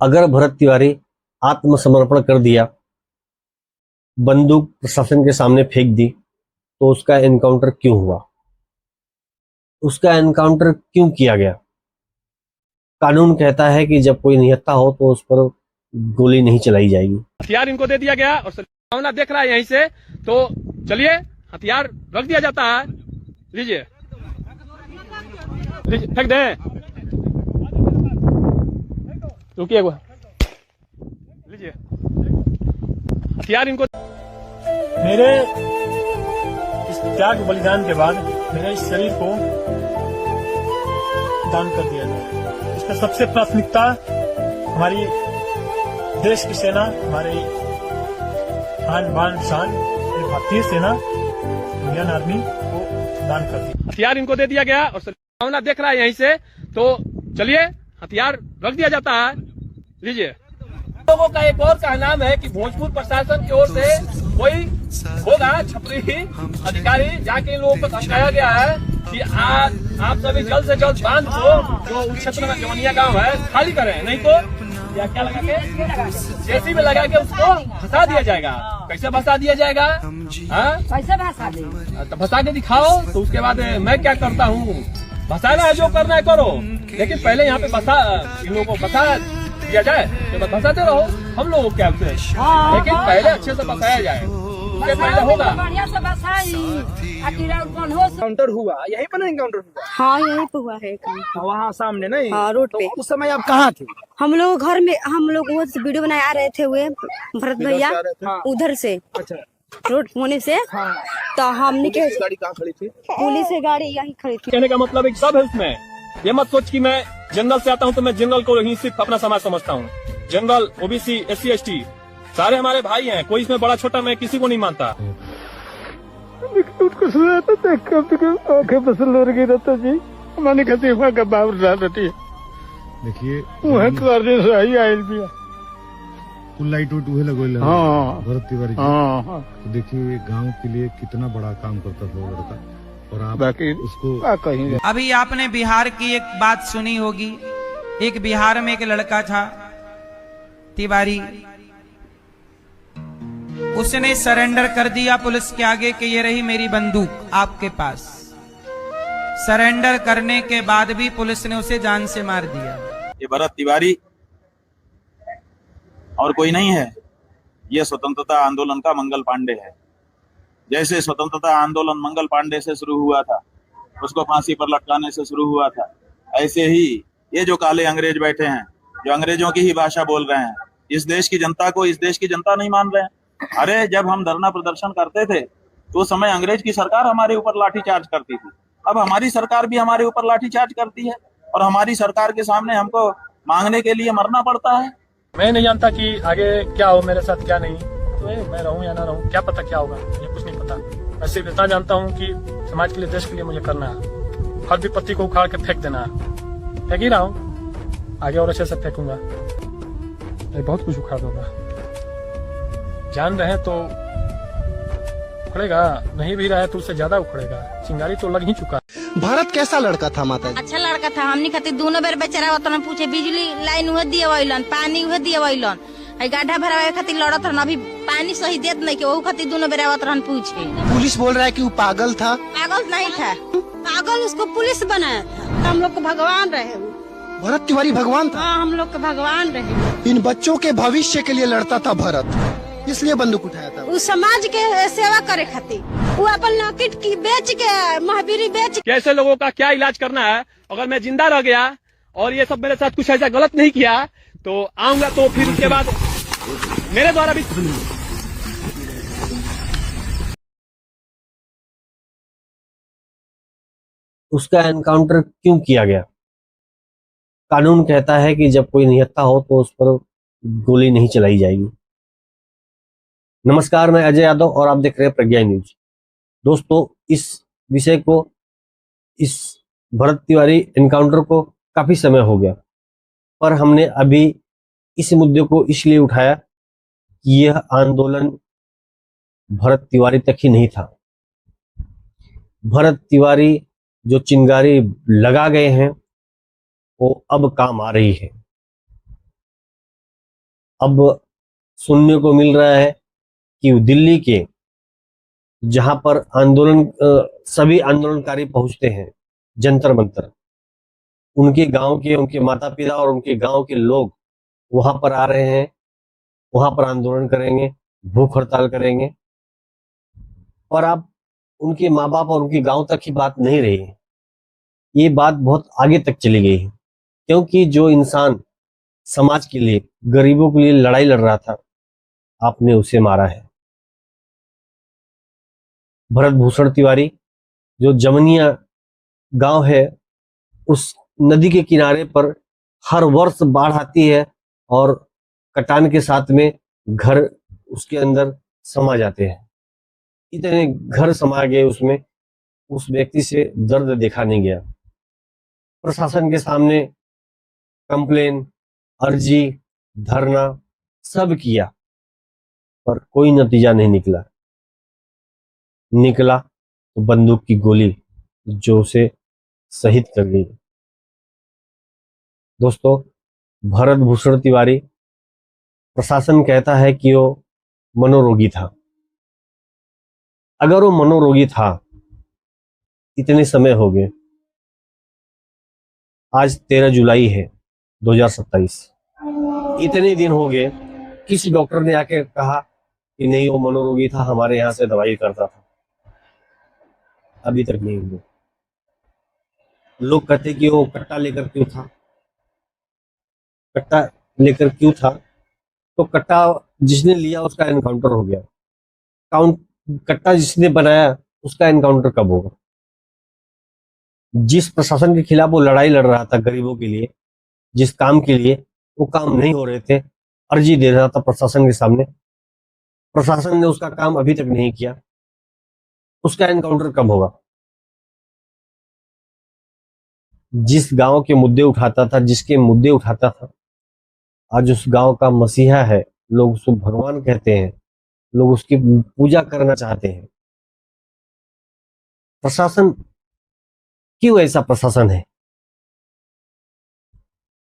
अगर भरत तिवारी आत्मसमर्पण कर दिया, बंदूक प्रशासन के सामने फेंक दी, तो उसका एनकाउंटर क्यों हुआ? उसका एनकाउंटर क्यों किया गया? कानून कहता है कि जब कोई निहत्था हो तो उस पर गोली नहीं चलाई जाएगी। हथियार इनको दे दिया गया और सामना देख रहा है यहीं से, तो चलिए हथियार रख दिया जाता है। लीजिए फेंक दे, रुकिए, लीजिए हथियार इनको। मेरे इस त्याग बलिदान के बाद मेरे इस शरीर को दान कर दिया जाए। इसका सबसे प्राथमिकता हमारी देश की सेना, हमारे आन बान शान भारतीय सेना, इंडियन आर्मी को दान कर दिया। हथियार इनको दे दिया गया और सामना देख रहा है यहीं से, तो चलिए हथियार रख दिया जाता है। लीजिए। लोगों का एक और कहना है कि भोजपुर प्रशासन की ओर से कोई होगा छपरी अधिकारी, जाके लोगों को समझाया गया है कि आज आप सभी जल्द से जल्द बांध को जो उस क्षेत्र में जवनिया गांव है खाली करें, नहीं तो या क्या लगा के जेसी में लगा के उसको फंसा दिया जाएगा। कैसे फंसा दिया जाएगा? कैसे फंसा दे? तो फंसा के दिखाओ, तो उसके बाद मैं क्या करता हूँ, फंसाना है जो करना है करो, लेकिन पहले यहाँ पे फंसा इन लोगों को फंसा दिया जाए, तो फंसाते रहो हम लोगों क्या से, लेकिन पहले अच्छे से फंसाया जाए, उसके पहले होगा। बढ़िया से बसाई एनकाउंटर हुआ यहीं पर, एनकाउंटर हुआ? हाँ यहीं पे हुआ है वहाँ सामने नहीं? हाँ रोड पे। उस समय आप कहाँ थे? हम लोग घर में, हम लोग वो वीडियो बनाए आ रहे थे, हुए भरत भैया उधर से अच्छा रोड होने से, हाँ। तो हमने के गाड़ी कहाँ खड़ी थी? पुलिस की गाड़ी यहीं खड़ी थी। कहने का मतलब एक सब है उसमें, ये मत सोच कि मैं जनरल से आता हूँ तो मैं जनरल को ही सिर्फ अपना समाज समझता हूँ। जनरल, ओबीसी, SC ST सारे हमारे भाई हैं, कोई इसमें बड़ा छोटा मैं किसी को नहीं मानता। उसको सुना था, आंखें पसंद हो रही रहता जी, हमारे कहते हुआ का बाबू रहती है। देखिए वहाँ तो सही आयल भी फुल लाइट उट उहे लगोले हाँ। भरत तिवारी जी। हाँ। तो देखिए गांव के लिए कितना बड़ा काम करता था वो लड़का, और आप बाकी उसको कहीं अभी आपने बिहार की एक बात सुनी होगी। एक बिहार में एक लड़का था तिवारी, उसने सरेंडर कर दिया पुलिस के आगे कि ये रही मेरी बंदूक आपके पास। सरेंडर करने के बाद भी पुलिस ने उसे जान से मार दिया। ये भरत तिवारी और कोई नहीं है, ये स्वतंत्रता आंदोलन का मंगल पांडे है। जैसे स्वतंत्रता आंदोलन मंगल पांडे से शुरू हुआ था, उसको फांसी पर लटकाने से शुरू हुआ था, ऐसे ही ये जो काले अंग्रेज बैठे हैं, जो अंग्रेजों की ही भाषा बोल रहे हैं, इस देश की जनता को इस देश की जनता नहीं मान रहे हैं। अरे जब हम धरना प्रदर्शन करते थे तो उस समय अंग्रेज की सरकार हमारे ऊपर लाठीचार्ज करती थी, अब हमारी सरकार भी हमारे ऊपर लाठीचार्ज करती है, और हमारी सरकार के सामने हमको मांगने के लिए मरना पड़ता है। मैं नहीं जानता कि आगे क्या हो मेरे साथ क्या नहीं, तो मैं रहूं या ना रहूं, क्या पता क्या होगा, मुझे कुछ नहीं पता। मैं सिर्फ इतना जानता हूं कि समाज के लिए, देश के लिए मुझे करना है। हर विपत्ति को उखाड़ के फेंक देना है, फेंक ही रहा हूं, आगे और अच्छे से फेंकूंगा। मैं बहुत कुछ उखाड़ दूंगा, जान रहे तो उखड़ेगा, नहीं भी रहे तो उससे ज्यादा उखड़ेगा। चिंगारी तो लग ही चुका। भारत कैसा लड़का था माता जी? अच्छा लड़का था। हमनी खातिर दोनों बेर बेचारा उतना पूछे, बिजली लाइन हुए दिए वैलन, पानी हुए दिए वैलन, गाढ़ा भरावे खातिर लड़त रहन, अभी पानी सही देत नहीं के वो खातिर दोनों बेर आवत रहन पूछे। पुलिस बोल रहा है कि वो पागल था। पागल नहीं था, पागल उसको पुलिस बनाया था। हम लोग को भगवान रहे। भरत तिवारी भगवान था। हाँ हम लोग के भगवान रहे। इन बच्चों के भविष्य के लिए लड़ता था भरत, इसलिए बंदूक उठाया था। उस समाज के सेवा करे खातिर वो अपन लॉकेट की बेच के, महावीरी बेच के। कैसे लोगों का क्या इलाज करना है, अगर मैं जिंदा रह गया और ये सब मेरे साथ कुछ ऐसा गलत नहीं किया तो आऊंगा, तो फिर उसके बाद मेरे द्वारा भी उसका एनकाउंटर क्यों किया गया? कानून कहता है कि जब कोई निहत्था हो तो उस पर गोली नहीं चलाई जाएगी। नमस्कार, मैं अजय यादव और आप देख रहे हैं प्रज्ञा न्यूज। दोस्तों, इस विषय को, इस भरत तिवारी एनकाउंटर को काफी समय हो गया, पर हमने अभी इस मुद्दे को इसलिए उठाया कि यह आंदोलन भरत तिवारी तक ही नहीं था। भरत तिवारी जो चिंगारी लगा गए हैं वो अब काम आ रही है। अब सुनने को मिल रहा है कि दिल्ली के जहां पर सभी आंदोलनकारी पहुंचते हैं, जंतर मंतर, उनके गांव के, उनके माता पिता और उनके गांव के लोग वहां पर आ रहे हैं, वहां पर आंदोलन करेंगे, भूख हड़ताल करेंगे। और अब उनके माँ बाप और उनके गांव तक ही बात नहीं रही है, ये बात बहुत आगे तक चली गई है, क्योंकि जो इंसान समाज के लिए, गरीबों के लिए लड़ाई लड़ रहा था, आपने उसे मारा है। भरत भूषण तिवारी, जो जमनिया गांव है, उस नदी के किनारे पर हर वर्ष बाढ़ आती है और कटान के साथ में घर उसके अंदर समा जाते हैं। इतने घर समा गए उसमें, उस व्यक्ति से दर्द देखा नहीं गया। प्रशासन के सामने कंप्लेन, अर्जी, धरना सब किया, पर कोई नतीजा नहीं निकला तो बंदूक की गोली जो उसे शहीद कर गई। दोस्तों, भरत भूषण तिवारी, प्रशासन कहता है कि वो मनोरोगी था। अगर वो मनोरोगी था, इतने समय हो गए, आज 13 जुलाई है 2027, इतने दिन हो गए, किसी डॉक्टर ने आके कहा कि नहीं वो मनोरोगी था, हमारे यहाँ से दवाई करता था? अभी तक नहीं हुआ। लोग कहते कि वो कट्टा लेकर क्यों था? कट्टा लेकर क्यों था? तो कट्टा जिसने लिया उसका एनकाउंटर हो गया। कट्टा जिसने बनाया उसका एनकाउंटर कब होगा? जिस प्रशासन के खिलाफ वो लड़ाई लड़ रहा था गरीबों के लिए, जिस काम के लिए वो काम नहीं हो रहे थे, अर्जी दे रहा था प्रशासन के सामने, प्रशासन ने उसका काम अभी तक नहीं किया, उसका एनकाउंटर कब होगा? जिस गांव के मुद्दे उठाता था, जिसके मुद्दे उठाता था, आज उस गांव का मसीहा है, लोग उसको भगवान कहते हैं, लोग उसकी पूजा करना चाहते हैं। प्रशासन क्यों ऐसा प्रशासन है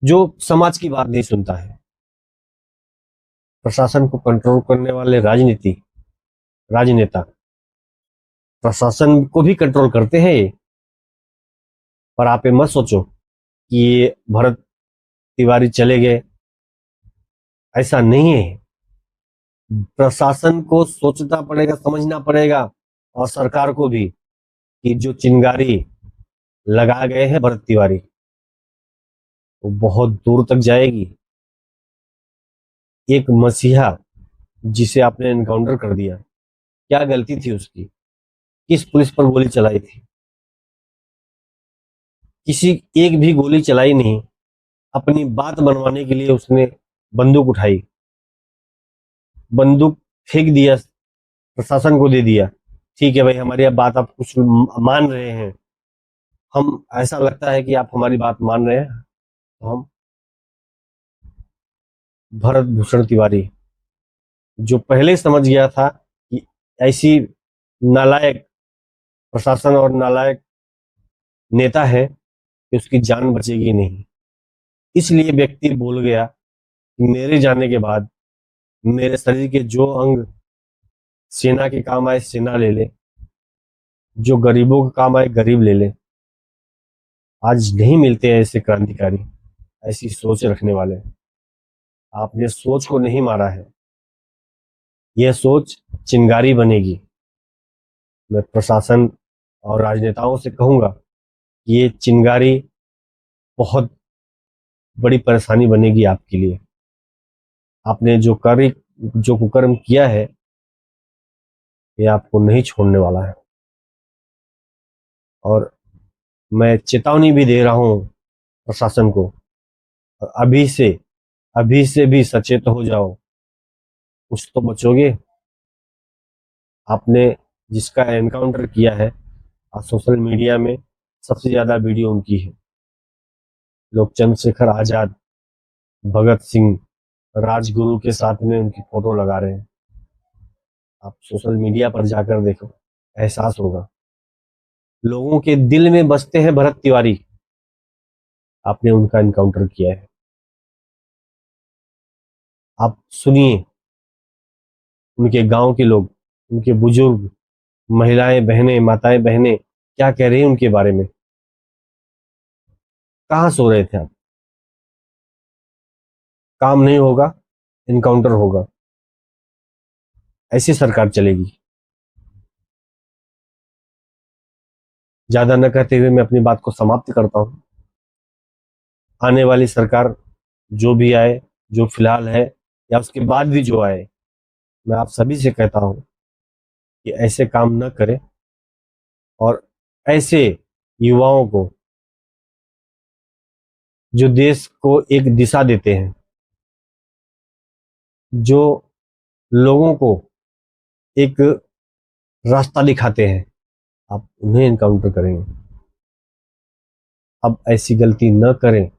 जो समाज की बात नहीं सुनता है? प्रशासन को कंट्रोल करने वाले राजनेता प्रशासन को भी कंट्रोल करते हैं ये। पर आप ये मत सोचो कि ये भरत तिवारी चले गए, ऐसा नहीं है। प्रशासन को सोचना पड़ेगा, समझना पड़ेगा, और सरकार को भी, कि जो चिंगारी लगा गए हैं भरत तिवारी, वो बहुत दूर तक जाएगी। एक मसीहा जिसे आपने एनकाउंटर कर दिया, क्या गलती थी उसकी? किस पुलिस पर गोली चलाई थी? किसी एक भी गोली चलाई नहीं। अपनी बात मनवाने के लिए उसने बंदूक उठाई, बंदूक फेंक दिया, प्रशासन को दे दिया। ठीक है भाई, हमारी अब बात आप कुछ मान रहे हैं, हम ऐसा लगता है कि आप हमारी बात मान रहे हैं, तो हम भरत भूषण तिवारी, जो पहले समझ गया था कि ऐसी नालायक प्रशासन और नालायक नेता है कि उसकी जान बचेगी नहीं, इसलिए व्यक्ति बोल गया कि मेरे जाने के बाद मेरे शरीर के जो अंग सेना के काम आए सेना ले ले, जो गरीबों के काम आए गरीब ले ले। आज नहीं मिलते हैं ऐसे क्रांतिकारी, ऐसी सोच रखने वाले। आपने सोच को नहीं मारा है, यह सोच चिंगारी बनेगी। मैं प्रशासन और राजनेताओं से कहूंगा कि ये चिंगारी बहुत बड़ी परेशानी बनेगी आपके लिए। आपने जो कुकर्म किया है, ये आपको नहीं छोड़ने वाला है। और मैं चेतावनी भी दे रहा हूं प्रशासन को, अभी से भी सचेत हो जाओ, कुछ तो बचोगे। आपने जिसका एनकाउंटर किया है, आज सोशल मीडिया में सबसे ज्यादा वीडियो उनकी है। लोग चंद्रशेखर आजाद, भगत सिंह, राजगुरु के साथ में उनकी फोटो लगा रहे हैं। आप सोशल मीडिया पर जाकर देखो, एहसास होगा। लोगों के दिल में बसते हैं भरत तिवारी, आपने उनका एनकाउंटर किया है। आप सुनिए उनके गांव के लोग, उनके बुजुर्ग, महिलाएं, बहनें, माताएं, बहनें क्या कह रही हैं उनके बारे में। कहां सो रहे थे आप? काम नहीं होगा, इनकाउंटर होगा, ऐसी सरकार चलेगी। ज्यादा न कहते हुए मैं अपनी बात को समाप्त करता हूं। आने वाली सरकार जो भी आए, जो फिलहाल है या उसके बाद भी जो आए, मैं आप सभी से कहता हूं कि ऐसे काम न करें और ऐसे युवाओं को जो देश को एक दिशा देते हैं, जो लोगों को एक रास्ता दिखाते हैं, आप उन्हें एनकाउंटर करेंगे। अब ऐसी गलती न करें।